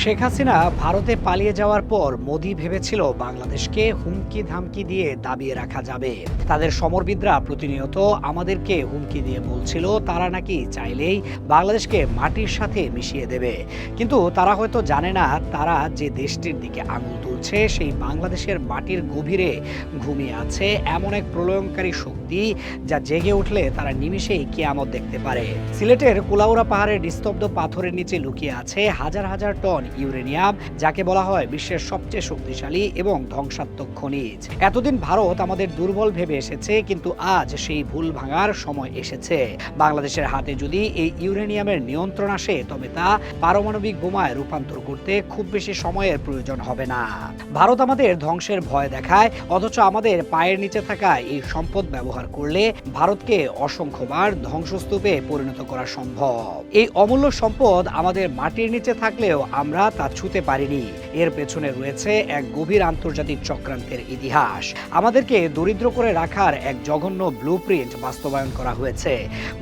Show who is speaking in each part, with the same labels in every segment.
Speaker 1: শেখ হাসিনা ভারতে পালিয়ে যাওয়ার পর মোদি ভেবেছিল বাংলাদেশকে হুমকি ধামকি দিয়ে দাবিয়ে রাখা যাবে। তাদের সমরবিদরা প্রতিনিয়ত আমাদেরকে হুমকি দিয়ে বলছিল তারা নাকি চাইলেই বাংলাদেশকে মাটির সাথে মিশিয়ে দেবে। কিন্তু তারা হয়তো জানে না তারা যে দেশটির দিকে আঙুল তুলছে সেই বাংলাদেশের মাটির গভীরে ঘুমিয়ে আছে এমন এক প্রলয়ঙ্কারী শক্তি যা জেগে উঠলে তারা নিমিষেই কিয়ামত দেখতে পারে। সিলেটের কুলাউড়া পাহাড়ের নিস্তব্ধ পাথরের নিচে লুকিয়ে আছে হাজার হাজার টন ইউরেনিয়াম, যাকে বলা হয় বিশ্বের সবচেয়ে শক্তিশালী এবং ধ্বংসাত্মক খনিজ। এতদিন ভারত আমাদের দুর্বল ভেবে এসেছে, কিন্তু আজ সেই ভুল ভাঙার সময় এসেছে। বাংলাদেশের হাতে যদি এই ইউরেনিয়ামের নিয়ন্ত্রণ আসে তবে তা পারমাণবিক বোমায় রূপান্তর করতে খুব বেশি সময়ের প্রয়োজন হবে না। ভারত আমাদের ধ্বংসের ভয় দেখায়, অথচ আমাদের পায়ের নিচে থাকা এই সম্পদ ব্যবহার করলে ভারতকে অসংখ্যবার ধ্বংসস্তূপে পরিণত করা সম্ভব। এই অমূল্য সম্পদ আমাদের মাটির নিচে থাকলেও আমরা তা ছুঁতে পারিনি। এর পেছনে রয়েছে এক গভীর আন্তর্জাতিক চক্রান্তের ইতিহাস। আমাদেরকে দরিদ্র করে রাখার এক জঘন্য ব্লুপ্রিন্ট বাস্তবায়ন করা হয়েছে।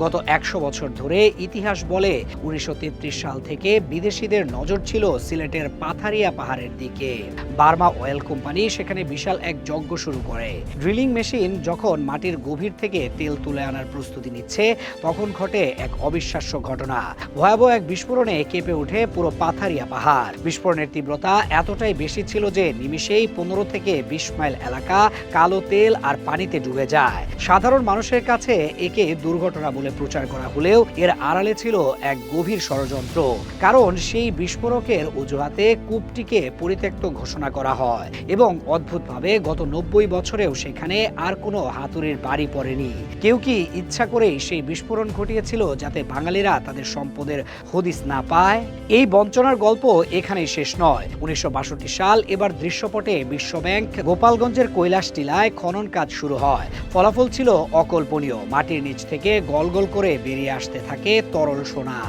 Speaker 1: গত 100 বছর ধরে ইতিহাস বলে 1933 সাল থেকে বিদেশিদের নজর ছিল সিলেটের পাথারিয়া পাহাড়ের দিকে। বার্মা অয়েল কোম্পানি সেখানে বিশাল এক যজ্ঞ শুরু করে। ড্রিলিং মেশিন যখন মাটির গভীর থেকে তেল তুলে আনার প্রস্তুতি নিচ্ছে, তখন ঘটে এক অবিশ্বাস্য ঘটনা। ভয়াবহ এক বিস্ফোরণে কেঁপে ওঠে পুরো পাথারিয়া পাহাড়। বিস্ফোরণের তীব্রতা এতটাই বেশি ছিল যে নিমিষেই 15 থেকে 20 মাইল এলাকা কালো তেল আর পানিতে ডুবে যায়। সাধারণ মানুষের কাছে একে দুর্ঘটনা বলে প্রচার করা হলেও এর আড়ালে ছিল এক গভীর ষড়যন্ত্র। কারণ সেই বিস্ফোরকের অজুহাতে কূপটিকে পরিত্যক্ত ঘোষণা করা হয় এবং অদ্ভুতভাবে গত 90 বছরেও সেখানে আর কোনো হাতুড়ির বাড়ি পড়েনি। কেউ কি ইচ্ছা করেই সেই বিস্ফোরণ ঘটিয়েছিল যাতে বাঙালিরা তাদের সম্পদের হদিস না পায়? এই বঞ্চনার গল্প এখানেই শেষ নয়। 1962 সাল এবার দৃশ্যপটে বিশ্বব্যাংক গোপালগঞ্জের কৈলাস টিলায় খনন কাজ শুরু হয়। ফলাফল ছিল অকল্পনীয়। মাটির নিচ থেকে গল গল করে বেরিয়ে আসতে থাকে তরল সোনা।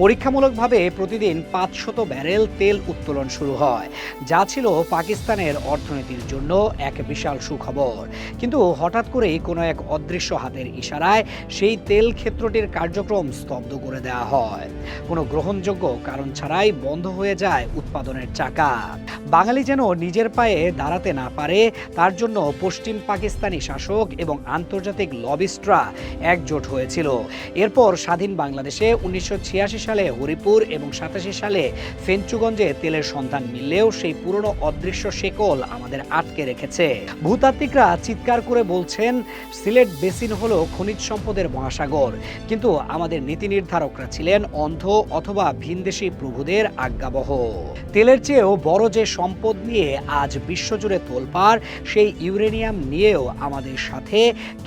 Speaker 1: পরীক্ষামূলকভাবে প্রতিদিন 500 ব্যারেল তেল উত্তোলন শুরু হয়, যা ছিল পাকিস্তানের অর্থনীতির জন্য এক বিশাল সুখবর। কিন্তু হঠাৎ করেই কোনো এক অদৃশ্য হাতের ইশারায় সেই তেল ক্ষেত্রটির কার্যক্রম স্তব্ধ করে দেওয়া হয়। কোনো গ্রহণযোগ্য কারণ ছাড়াই বন্ধ হয়ে যায় উৎপাদনের চাকা। বাঙালি যেন নিজের পায়ে দাঁড়াতে না পারে, তার জন্য পশ্চিম পাকিস্তানি শাসক এবং আন্তর্জাতিক লবিস্টরা একজোট হয়েছিল। এরপর স্বাধীন বাংলাদেশে 1986 সালে হরিপুর এবং 87 সালে ফেঞ্চুগঞ্জে তেলের সন্ধান মিললেও সেই পুরনো অদৃশ্য শেকল আমাদের আটকে রেখেছে। ভূতাত্ত্বিকরা চিৎকার করে বলছেন সিলেট বেসিন হলো খনিজ সম্পদের মহাসাগর, কিন্তু আমাদের নীতি নির্ধারকরা ছিলেন অন্ধ অথবা ভিনদেশি প্রভুদের আজ্ঞাবহ। তেলের চেয়েও বড় যে সম্পদ নিয়ে আজ বিশ্বজুড়ে তোলপাড়, সেই ইউরেনিয়াম নিয়েও আমাদের সাথে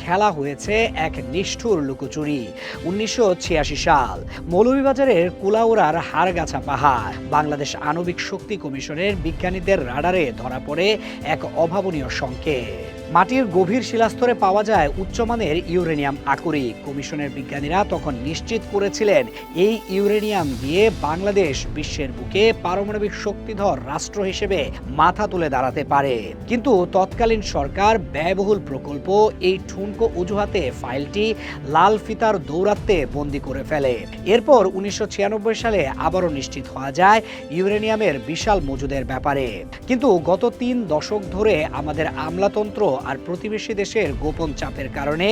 Speaker 1: খেলা হয়েছে এক নিষ্ঠুর লুকোচুরি। 1986 সাল মৌলভীবাজারের কুলাউড়ার হাড়গাছা পাহাড় বাংলাদেশ আণবিক শক্তি কমিশনের বিজ্ঞানীদের রাডারে ধরা পড়ে এক অভাবনীয় সংকেত। মাটির গভীর শিলাস্তরে পাওয়া যায় উচ্চমানের ইউরেনিয়াম আকরিক। কমিশনের বিজ্ঞানীরা তখন নিশ্চিত করেছিলেন এই ইউরেনিয়াম দিয়ে বাংলাদেশ বিশ্বের বুকে পারমাণবিক শক্তিধর রাষ্ট্র হিসেবে মাথা তুলে দাঁড়াতে পারে। কিন্তু তৎকালীন সরকার ব্যয়বহুল প্রকল্প এই ঠুনকো অজুহাতে ফাইলটি লাল ফিতার দৌরাত্মে বন্দী করে ফেলে। এরপর 1996 সালে আবারও নিশ্চিত হওয়া যায় ইউরেনিয়ামের বিশাল মজুদের ব্যাপারে। কিন্তু গত 3 দশক ধরে আমাদের আমলাতন্ত্র আর প্রতিবেশী দেশের গোপন চাপের কারণে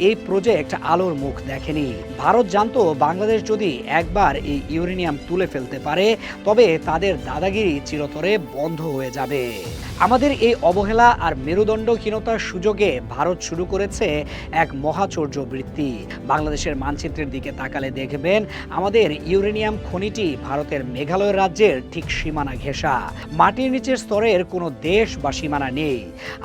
Speaker 1: এই প্রজেক্ট আলোর মুখ দেখেনি। ভারত জানতো বাংলাদেশ যদি একবার এই ইউরেনিয়াম তুলে ফেলতে পারে তবে তাদের দাদাগিরি চিরতরে বন্ধ হয়ে যাবে। আমাদের এই অবহেলা আর মেরুদণ্ডহীনতার সুযোগে ভারত শুরু করেছে এক মহাচর্য বৃত্তি। বাংলাদেশের মানচিত্রের দিকে তাকালে দেখবেন আমাদের ইউরেনিয়াম খনিটি ভারতের মেঘালয় রাজ্যের ঠিক সীমানা ঘেঁষা। মাটির নিচের স্তরের কোনো দেশ বা সীমানা নেই।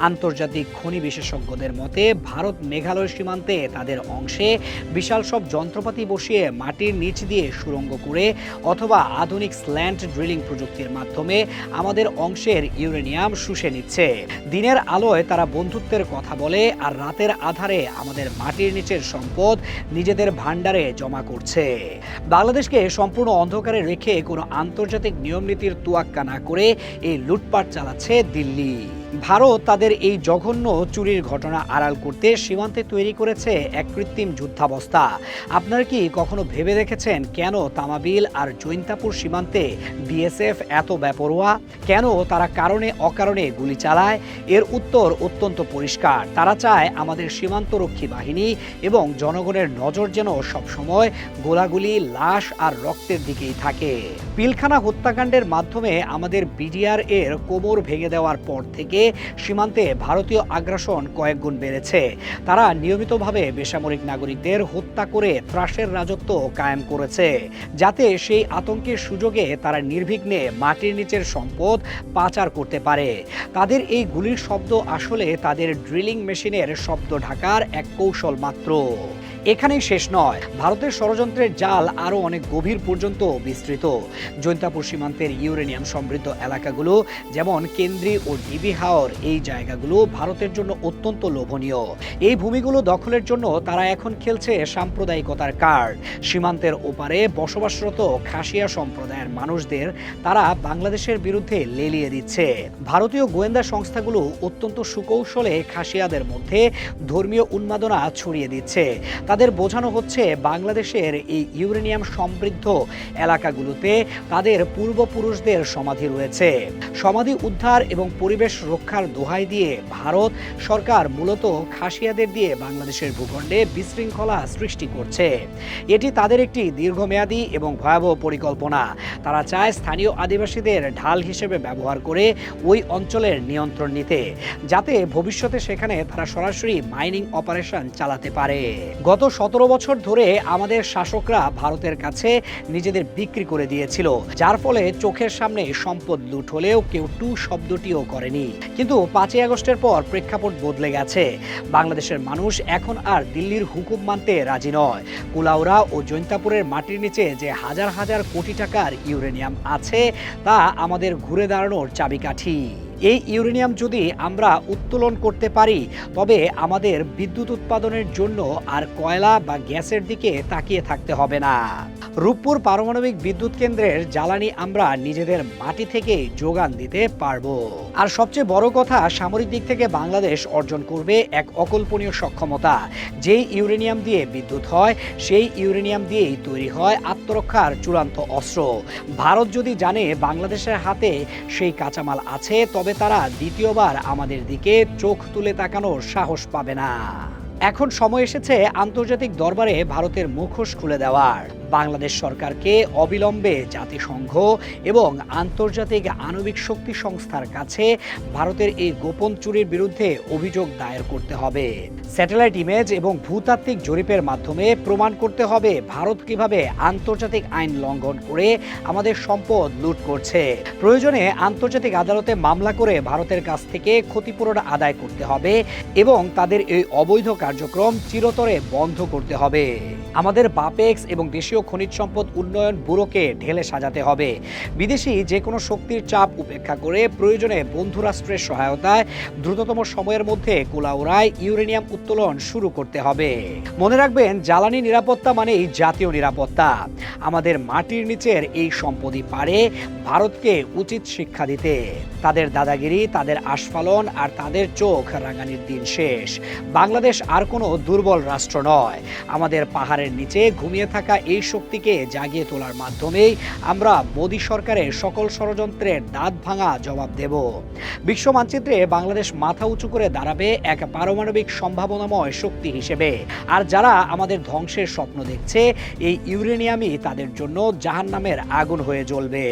Speaker 1: আন্তর্জাতিক খনি বিশেষজ্ঞদের মতে ভারত মেঘালয় সীমান্তে তাদের অংশে বিশাল সব যন্ত্রপাতি বসিয়ে মাটির নিচ দিয়ে সুড়ঙ্গ করে অথবা আধুনিক স্ল্যান্ট ড্রিলিং প্রযুক্তির মাধ্যমে আমাদের অংশের ইউরেনিয়াম শুষে নিচ্ছে। দিনের আলোয় তারা বন্ধুত্বের কথা বলে আর রাতের আধারে আমাদের মাটির নিচের সম্পদ নিজেদের ভান্ডারে জমা করছে। বাংলাদেশকে সম্পূর্ণ অন্ধকারে রেখে কোনো আন্তর্জাতিক নিয়মনীতির তোয়াক্কা না করে এই লুটপাট চালাচ্ছে দিল্লি। ভারত তাদের এই জঘন্য চুরির ঘটনা আড়াল করতে সীমান্তে তৈরি করেছে এক কৃত্রিম যুদ্ধাবস্থা। আপনারা কি কখনো ভেবে দেখেছেন কেন তামাবিল আর জৈন্তাপুর সীমান্তে বিএসএফ এত বেপরোয়া? কেন তারা কারণে অকারণে গুলি চালায়? এর উত্তর অত্যন্ত পরিষ্কার। তারা চায় আমাদের সীমান্তরক্ষী বাহিনী এবং জনগণের নজর যেন সবসময় গোলাগুলি, লাশ আর রক্তের দিকেই থাকে। পিলখানা হত্যাকাণ্ডের মাধ্যমে আমাদের বিডিআর এর কোমর ভেঙে দেওয়ার পর থেকে সীমান্তে ভারতীয় আগ্রাসন কয়েক গুণ বেড়েছে। তারা নিয়মিতভাবে বেসামরিক নাগরিকদের হত্যা করে ত্রাসের রাজত্ব কায়েম করেছে, যাতে সেই আতঙ্কের সুযোগে তারা নির্বিঘ্নে মাটির নিচের সম্পদ পাচার করতে পারে। তাদের এই গুলির শব্দ আসলে তাদের ড্রিলিং মেশিনের শব্দ ঢাকার এক কৌশল মাত্র। এখানেই শেষ নয়, ভারতের ষড়যন্ত্রের জাল আরও অনেক গভীর পর্যন্ত বিস্তৃত। জৈন্তাপুর সীমান্তের ইউরেনিয়াম সমৃদ্ধ এলাকাগুলো যেমন কেন্দ্রি ও ডিবি হাওর, এই জায়গাগুলো ভারতের জন্য অত্যন্ত লোভনীয়। এই ভূমিগুলো দখলের জন্য তারা এখন খেলছে সাম্প্রদায়িকতার কার্ড। সীমান্তের ওপারে বসবাসরত খাসিয়া সম্প্রদায়ের মানুষদের তারা বাংলাদেশের বিরুদ্ধে লেলিয়ে দিচ্ছে। ভারতীয় গোয়েন্দা সংস্থাগুলো অত্যন্ত সুকৌশলে খাসিয়াদের মধ্যে ধর্মীয় উন্মাদনা ছড়িয়ে দিচ্ছে। তাদের বোঝানো হচ্ছে বাংলাদেশের এই ইউরেনিয়াম সমৃদ্ধ এলাকাগুলোতে তাদের পূর্বপুরুষদের সমাধি রয়েছে। সমাধি উদ্ধার এবং পরিবেশ রক্ষার দোহাই দিয়ে ভারত সরকার মূলত খাসিয়াদের দিয়ে বাংলাদেশের ভূখণ্ডে বিশৃঙ্খলা সৃষ্টি করছে। এটি তাদের একটি দীর্ঘমেয়াদী এবং ভয়াবহ পরিকল্পনা। তারা চায় স্থানীয় আদিবাসীদের ঢাল হিসেবে ব্যবহার করে ওই অঞ্চলের নিয়ন্ত্রণ নিতে, যাতে ভবিষ্যতে সেখানে তারা সরাসরি মাইনিং অপারেশন চালাতে পারে। গত 17 বছর ধরে আমাদের শাসকরা ভারতের কাছে নিজেদের বিক্রি করে দিয়েছিল, যার ফলে চোখের সামনে সম্পদ লুট হলেও কেউ টু শব্দটিও করেনি। কিন্তু 5ই আগস্টের পর প্রেক্ষাপট বদলে গেছে। বাংলাদেশের মানুষ এখন আর দিল্লির হুকুম মানতে রাজি নয়। কুলাউড়া ও জৈন্তাপুরের মাটির নিচে যে হাজার হাজার কোটি টাকার ইউরেনিয়াম আছে, তা আমাদের ঘুরে দাঁড়ানোর চাবিকাঠি। এই ইউরেনিয়াম যদি আমরা উত্তোলন করতে পারি, তবে আমাদের বিদ্যুৎ উৎপাদনের জন্য আর কয়লা বা গ্যাসের দিকে তাকিয়ে থাকতে হবে না। রূপপুর পারমাণবিক বিদ্যুৎ কেন্দ্রের জ্বালানি আমরা নিজেদের মাটি থেকে যোগান দিতে পারবো। আর সবচেয়ে বড় কথা, সামরিক দিক থেকে বাংলাদেশ অর্জন করবে এক অকল্পনীয় সক্ষমতা। যেই ইউরেনিয়াম দিয়ে বিদ্যুৎ হয়, সেই ইউরেনিয়াম দিয়েই তৈরি হয় আত্মরক্ষার চূড়ান্ত অস্ত্র। ভারত যদি জানে বাংলাদেশের হাতে সেই কাঁচামাল আছে, তবে তারা দ্বিতীয়বার আমাদের দিকে চোখ তুলে তাকানোর সাহস পাবে না। এখন সময় এসেছে আন্তর্জাতিক দরবারে ভারতের মুখোশ খুলে দেওয়ার। বাংলাদেশ সরকারকে অবিলম্বে জাতিসংঘ এবং আন্তর্জাতিক আণবিক শক্তি সংস্থার কাছে ভারতের এই গোপন চুরির বিরুদ্ধে অভিযোগ দায়ের করতে হবে। স্যাটেলাইট ইমেজ এবং ভূতাত্ত্বিক জরিপের মাধ্যমে প্রমাণ করতে হবে ভারত কিভাবে আন্তর্জাতিক আইন লঙ্ঘন করে আমাদের সম্পদ লুট করছে। প্রয়োজনে আন্তর্জাতিক আদালতে মামলা করে ভারতের কাছ থেকে ক্ষতিপূরণ আদায় করতে হবে এবং তাদের এই অবৈধ কার্যক্রম চিরতরে বন্ধ করতে হবে। আমাদের বাপেক্স এবং দেশীয় খনিজ সম্পদ উন্নয়ন ব্যুরোকে ঢেলে সাজাতে হবে। বিদেশি যে কোনো শক্তির চাপ উপেক্ষা করে প্রয়োজনে বন্ধু রাষ্ট্রের সহায়তায় দ্রুততম সময়ের মধ্যে কুলাউড়ায় ইউরেনিয়াম উত্তোলন শুরু করতে হবে। মনে রাখবেন, জ্বালানি নিরাপত্তা মানেই জাতীয় নিরাপত্তা। আমাদের মাটির নিচের এই সম্পদই পারে ভারতকে উচিত শিক্ষা দিতে। তাদের দাদাগিরি, তাদের আস্ফালন আর তাদের চোখ রাঙানির দিন শেষ। বাংলাদেশ আর কোনো দুর্বল রাষ্ট্র নয়। আমাদের পাহাড়ের নিচে ঘুমিয়ে থাকা এই শক্তিকে জাগিয়ে তোলার মাধ্যমেই আমরা মোদী সরকারের সকল ষড়যন্ত্রের দাঁত ভাঙা জবাব দেব। বিশ্ব মানচিত্রে বাংলাদেশ মাথা উঁচু করে দাঁড়াবে এক পারমাণবিক সম্ভাবনাময় শক্তি হিসেবে। আর যারা আমাদের ধ্বংসের স্বপ্ন দেখছে, এই ইউরেনিয়ামই তাদের জন্য জাহান্নামের আগুন হয়ে জ্বলবে।